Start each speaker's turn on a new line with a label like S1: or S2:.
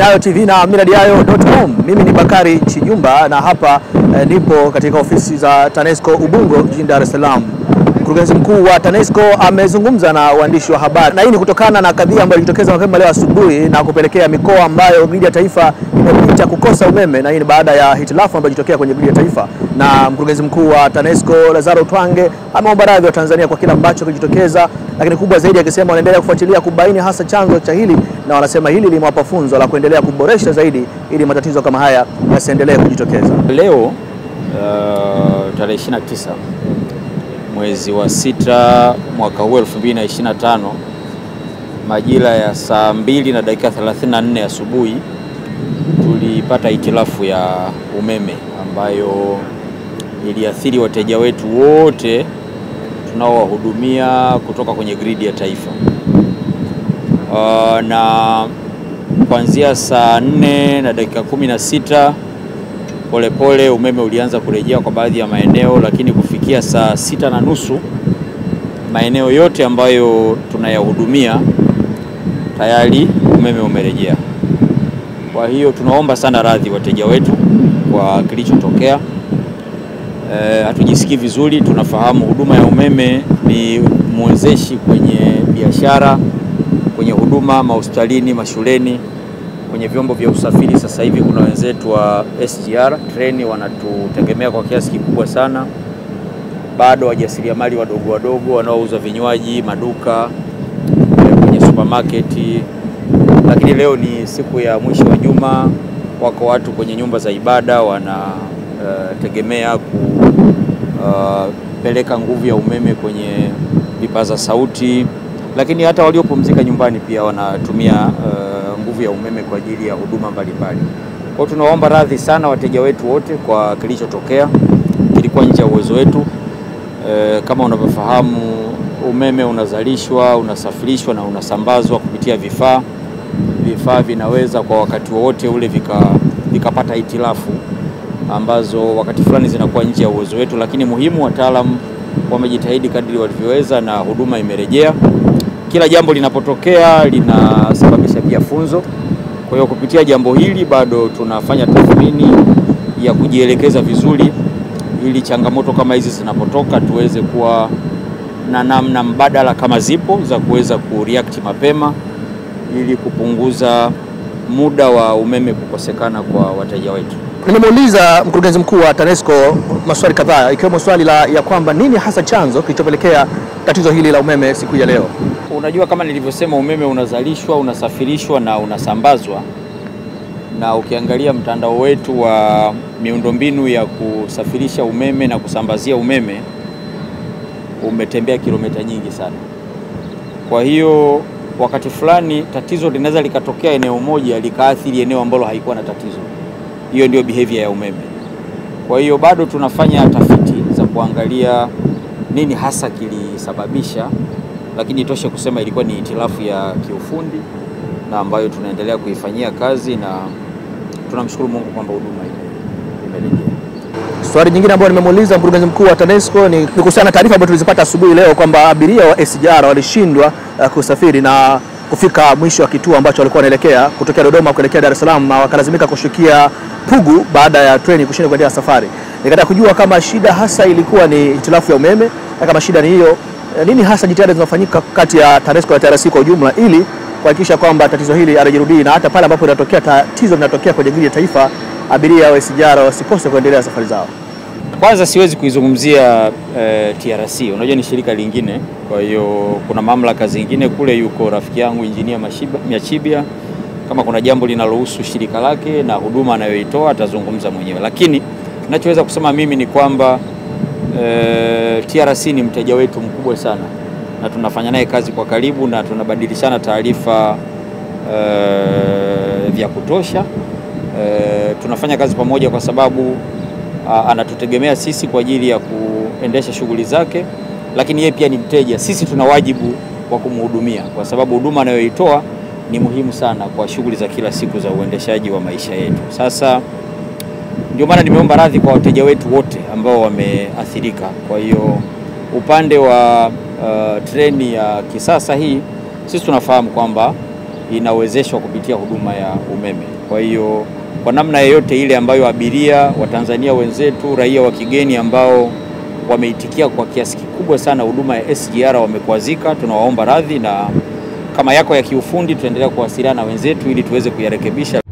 S1: Diayo TV na millardayo.com. Mimi ni Bakari Chijumba na hapa nipo katika ofisi za TANESCO Ubungo jijini Dar es Salaam. Mkurugenzi mkuu wa TANESCO amezungumza na waandishi wa habari. Na hii ni kutokana na kadhia ambayo ilitokeza mapema leo asubuhi na kupelekea mikoa ambayo gridi ya taifa imepita kukosa umeme, na hii ni baada ya hitilafu ambayo ilitokea kwenye gridi ya taifa. Na mkurugenzi mkuu wa TANESCO Lazaro Twange ameomba radhi wa Tanzania kwa kile ambacho kilijitokeza, lakini kubwa zaidi akisema wanaendelea kufuatilia kubaini hasa chanzo cha hili, na wanasema hili limewapa funzo la kuendelea kuboresha zaidi ili matatizo kama haya yasiendelee kujitokeza.
S2: Leo tarehe 29 mwezi wa 6 mwaka huu 2025 majira ya saa 2:34 asubuhi tulipata hitilafu ya umeme ambayo iliathiri wateja wetu wote tunaowahudumia kutoka kwenye gridi ya taifa. Na kuanzia saa 4:16 polepole umeme ulianza kurejea kwa baadhi ya maeneo, lakini kufikia saa 6:30 maeneo yote ambayo tunayahudumia tayari umeme umerejea. Kwa hiyo tunaomba sana radhi wateja wetu kwa kilichotokea. Hatujisikii vizuri. Tunafahamu huduma ya umeme ni mwezeshi kwenye biashara, kwenye huduma mahospitalini, mashuleni, kwenye vyombo vya usafiri. Sasa hivi kuna wenzetu wa SGR treni wanatutegemea kwa kiasi kikubwa sana. Bado wajasiriamali wadogo wanaouza vinywaji, maduka, kwenye supermarket. Lakini leo ni siku ya mwisho wa juma, wako watu kwenye nyumba za ibada wanategemea kupeleka nguvu ya umeme kwenye vipaza sauti, lakini hata waliopumzika nyumbani pia wanatumia nguvu ya umeme kwa ajili ya huduma mbalimbali. Kwa hiyo tunaomba radhi sana wateja wetu wote kwa kilichotokea. Kilikuwa nje ya uwezo wetu. Kama unavyofahamu, umeme unazalishwa, unasafirishwa na unasambazwa kupitia vifaa. Vifaa vinaweza kwa wakati wowote ule vikapata hitilafu ambazo wakati fulani zinakuwa nje ya uwezo wetu, lakini muhimu wataalamu wamejitahidi kadri walivyoweza na huduma imerejea. Kila jambo linapotokea linasababisha pia funzo. Kwa hiyo kupitia jambo hili bado tunafanya tathmini ya kujielekeza vizuri ili changamoto kama hizi zinapotoka tuweze kuwa na namna mbadala kama zipo za kuweza kureact mapema ili kupunguza muda wa umeme kukosekana kwa wateja wetu.
S1: Nimemuuliza mkurugenzi mkuu wa TANESCO maswali kadhaa, ikiwemo swali ya kwamba nini hasa chanzo kilichopelekea tatizo hili la umeme siku ya leo.
S2: Unajua, kama nilivyosema, umeme unazalishwa, unasafirishwa na unasambazwa, na ukiangalia mtandao wetu wa miundombinu ya kusafirisha umeme na kusambazia umeme umetembea kilomita nyingi sana. Kwa hiyo wakati fulani tatizo linaweza likatokea eneo moja likaathiri eneo ambalo haikuwa na tatizo. Hiyo ndio behavior ya umeme. Kwa hiyo bado tunafanya tafiti za kuangalia nini hasa kilisababisha, lakini itoshe kusema ilikuwa ni hitilafu ya kiufundi na ambayo tunaendelea kuifanyia kazi, na tunamshukuru Mungu kwamba huduma imerejea.
S1: Swali nyingine ambayo nimemuuliza mkurugenzi mkuu wa TANESCO ni kuhusiana na taarifa ambayo tulizipata asubuhi leo kwamba abiria wa SGR walishindwa kusafiri na kufika mwisho wa kituo ambacho walikuwa wanaelekea kutokea Dodoma kuelekea Dar es Salaam, na wakalazimika kushukia Pugu baada ya treni kushindwa kuendelea safari. Nikataka kujua kama shida hasa ilikuwa ni hitilafu ya umeme, na kama shida ni hiyo, nini hasa jitihada zinafanyika kati ya TANESCO na TRC kwa ujumla ili kuhakikisha kwamba tatizo hili halijirudii, na hata pale ambapo linatokea tatizo linatokea kwenye gridi ya taifa, abiria wa SGR wasikose kuendelea safari zao.
S2: Kwanza siwezi kuizungumzia TRC, unajua ni shirika lingine. Kwa hiyo kuna mamlaka zingine kule, yuko rafiki yangu Engineer Machibia. Kama kuna jambo linalohusu shirika lake na huduma anayoitoa atazungumza mwenyewe, lakini ninachoweza kusema mimi ni kwamba TRC ni mteja wetu mkubwa sana na tunafanya naye kazi kwa karibu na tunabadilishana taarifa vya kutosha. Tunafanya kazi pamoja kwa sababu anatutegemea sisi kwa ajili ya kuendesha shughuli zake, lakini yeye pia ni mteja. Sisi tuna wajibu wa kumhudumia kwa sababu huduma anayoitoa ni muhimu sana kwa shughuli za kila siku za uendeshaji wa maisha yetu. Sasa ndio maana nimeomba radhi kwa wateja wetu wote ambao wameathirika. Kwa hiyo upande wa treni ya kisasa hii, sisi tunafahamu kwamba inawezeshwa kupitia huduma ya umeme. Kwa hiyo kwa namna yoyote ile ambayo abiria wa Tanzania wenzetu, raia wa kigeni ambao wameitikia kwa kiasi kikubwa sana huduma ya SGR wamekwazika, tunawaomba radhi, na kama yako ya kiufundi tutaendelea kuwasiliana na wenzetu ili tuweze kuyarekebisha.